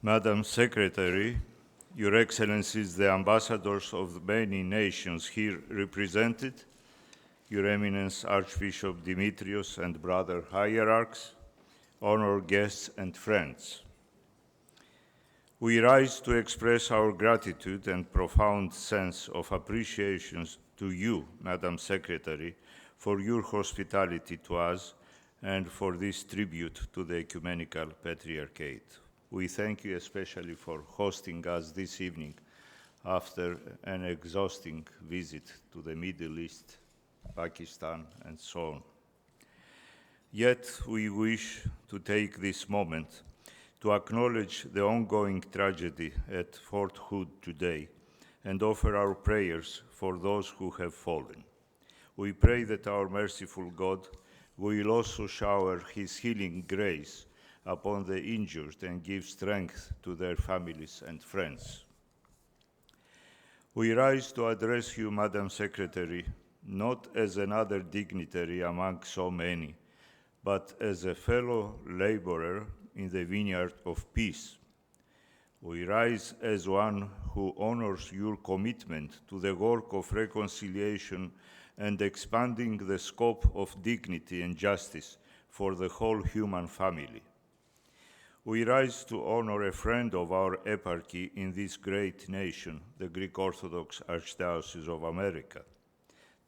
Madam Secretary, Your Excellencies, the ambassadors of many nations here represented, Your Eminence Archbishop Demetrios and brother hierarchs, honored guests and friends. We rise to express our gratitude and profound sense of appreciation to you, Madam Secretary, for your hospitality to us and for this tribute to the Ecumenical Patriarchate. We thank you especially for hosting us this evening after an exhausting visit to the Middle East, Pakistan, and so on. Yet we wish to take this moment to acknowledge the ongoing tragedy at Fort Hood today and offer our prayers for those who have fallen. We pray that our merciful God will also shower his healing grace upon the injured and give strength to their families and friends. We rise to address you, Madam Secretary, not as another dignitary among so many, but as a fellow laborer in the vineyard of peace. We rise as one who honors your commitment to the work of reconciliation and expanding the scope of dignity and justice for the whole human family. We rise to honor a friend of our eparchy in this great nation, the Greek Orthodox Archdiocese of America.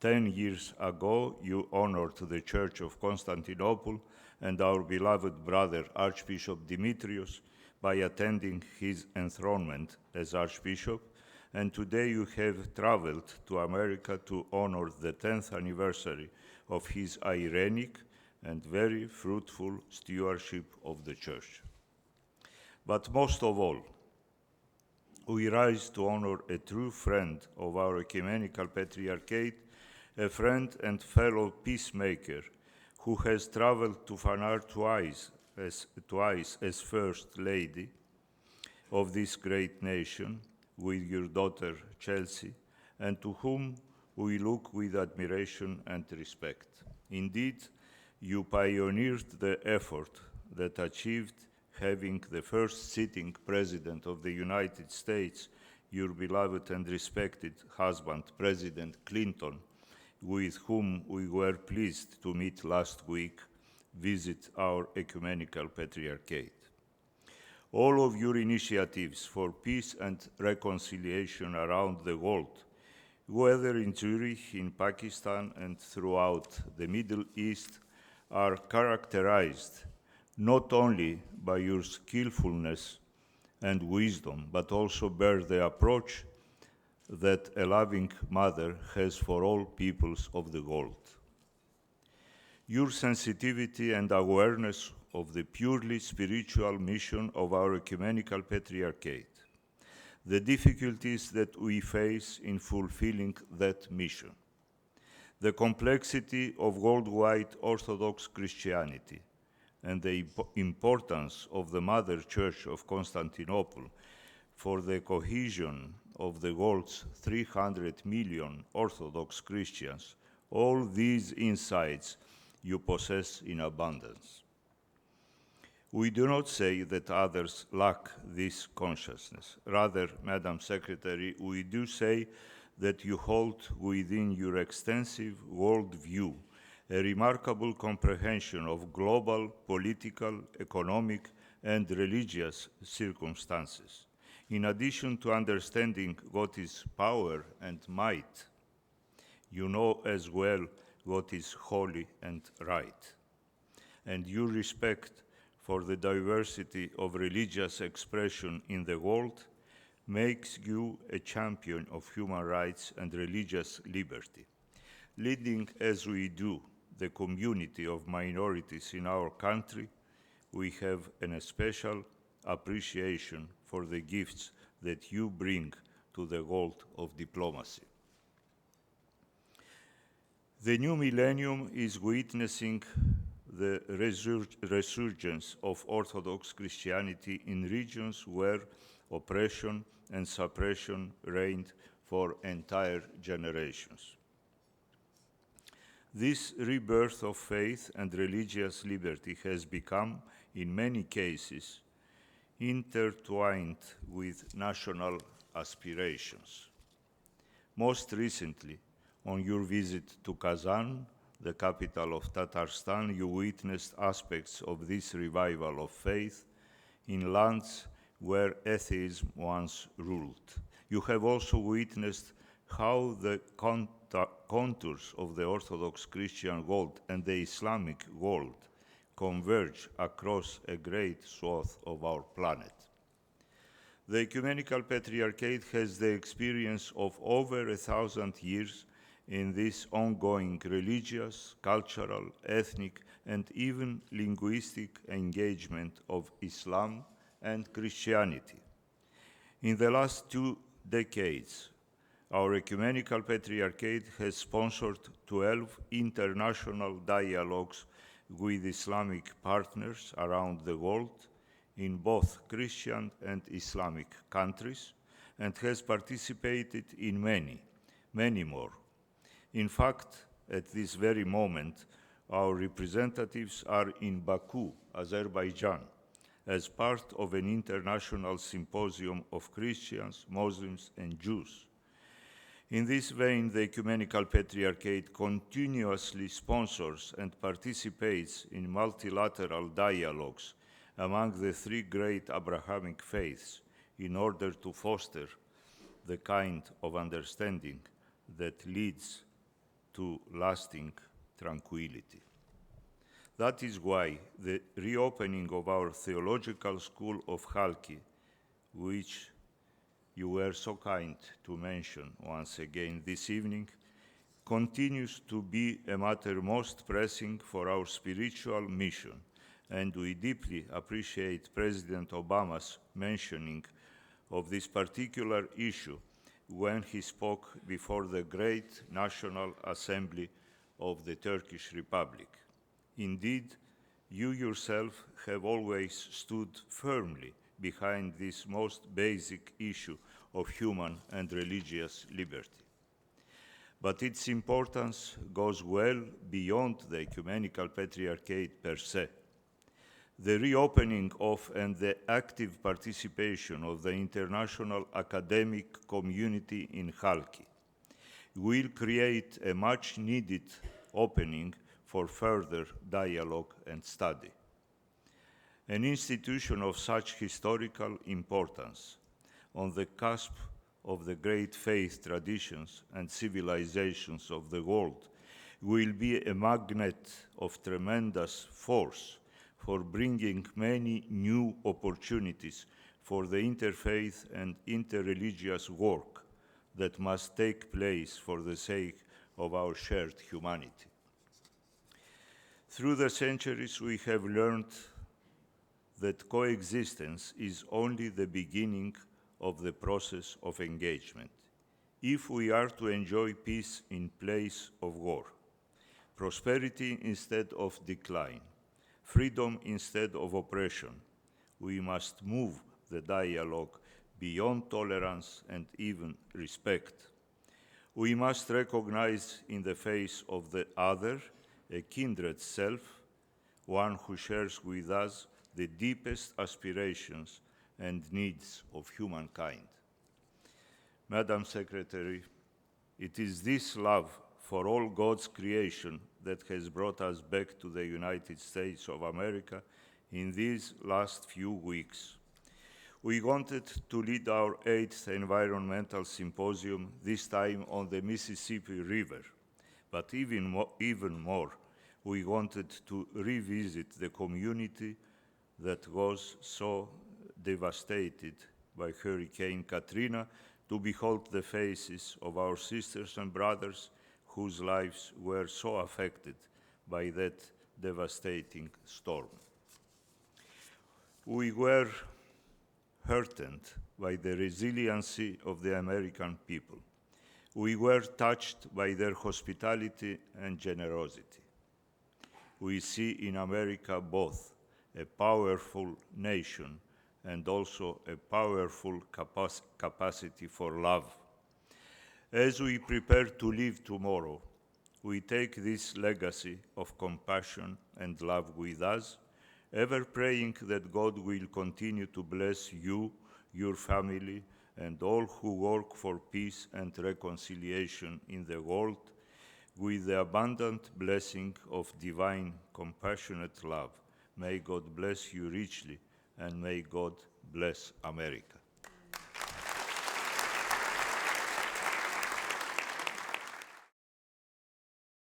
10 years ago, you honored the Church of Constantinople and our beloved brother Archbishop Demetrios by attending his enthronement as Archbishop, and today you have traveled to America to honor the 10th anniversary of his irenic and very fruitful stewardship of the Church. But most of all, we rise to honor a true friend of our Ecumenical Patriarchate, a friend and fellow peacemaker who has traveled to Fanar twice as First Lady of this great nation with your daughter Chelsea, and to whom we look with admiration and respect. Indeed, you pioneered the effort that achieved having the first sitting President of the United States, your beloved and respected husband, President Clinton, with whom we were pleased to meet last week, visit our Ecumenical Patriarchate. All of your initiatives for peace and reconciliation around the world, whether in Zurich, in Pakistan, and throughout the Middle East, are characterized not only by your skillfulness and wisdom, but also bear the approach that a loving mother has for all peoples of the world. Your sensitivity and awareness of the purely spiritual mission of our Ecumenical Patriarchate, the difficulties that we face in fulfilling that mission, the complexity of worldwide Orthodox Christianity, and the importance of the Mother Church of Constantinople for the cohesion of the world's 300 million Orthodox Christians, all these insights you possess in abundance. We do not say that others lack this consciousness. Rather, Madam Secretary, we do say that you hold within your extensive worldview a remarkable comprehension of global, political, economic, and religious circumstances. In addition to understanding what is power and might, you know as well what is holy and right. And your respect for the diversity of religious expression in the world makes you a champion of human rights and religious liberty, leading as we do the community of minorities in our country. We have an special appreciation for the gifts that you bring to the world of diplomacy. The new millennium is witnessing the resurgence of Orthodox Christianity in regions where oppression and suppression reigned for entire generations. This rebirth of faith and religious liberty has become, in many cases, intertwined with national aspirations. Most recently, on your visit to Kazan, the capital of Tatarstan, you witnessed aspects of this revival of faith in lands where atheism once ruled. You have also witnessed how the contours of the Orthodox Christian world and the Islamic world converge across a great swath of our planet. The Ecumenical Patriarchate has the experience of over 1,000 years in this ongoing religious, cultural, ethnic, and even linguistic engagement of Islam and Christianity. In the last 2 decades, our Ecumenical Patriarchate has sponsored 12 international dialogues with Islamic partners around the world in both Christian and Islamic countries, and has participated in many more. In fact, at this very moment, our representatives are in Baku, Azerbaijan, as part of an international symposium of Christians, Muslims, and Jews. In this vein, the Ecumenical Patriarchate continuously sponsors and participates in multilateral dialogues among the 3 great Abrahamic faiths in order to foster the kind of understanding that leads to lasting tranquility. That is why the reopening of our theological school of Halki, which you were so kind to mention once again this evening, continues to be a matter most pressing for our spiritual mission, and we deeply appreciate President Obama's mentioning of this particular issue when he spoke before the Great National Assembly of the Turkish Republic. Indeed, you yourself have always stood firmly behind this most basic issue of human and religious liberty. But its importance goes well beyond the Ecumenical Patriarchate per se. The reopening of and the active participation of the international academic community in Halki will create a much-needed opening for further dialogue and study. An institution of such historical importance, on the cusp of the great faith traditions and civilizations of the world, will be a magnet of tremendous force for bringing many new opportunities for the interfaith and interreligious work that must take place for the sake of our shared humanity. Through the centuries, we have learned that coexistence is only the beginning of the process of engagement. If we are to enjoy peace in place of war, prosperity instead of decline, freedom instead of oppression, we must move the dialogue beyond tolerance and even respect. We must recognize in the face of the other a kindred self, one who shares with us the deepest aspirations and needs of humankind. Madam Secretary, it is this love for all God's creation that has brought us back to the United States of America in these last few weeks. We wanted to lead our 8th Environmental Symposium, this time on the Mississippi River, but even more, we wanted to revisit the community that was so devastated by Hurricane Katrina, to behold the faces of our sisters and brothers whose lives were so affected by that devastating storm. We were heartened by the resiliency of the American people. We were touched by their hospitality and generosity. We see in America both a powerful nation and also a powerful capacity for love. As we prepare to live tomorrow, we take this legacy of compassion and love with us, ever praying that God will continue to bless you, your family, and all who work for peace and reconciliation in the world with the abundant blessing of divine, compassionate love. May God bless you richly, and may God bless America.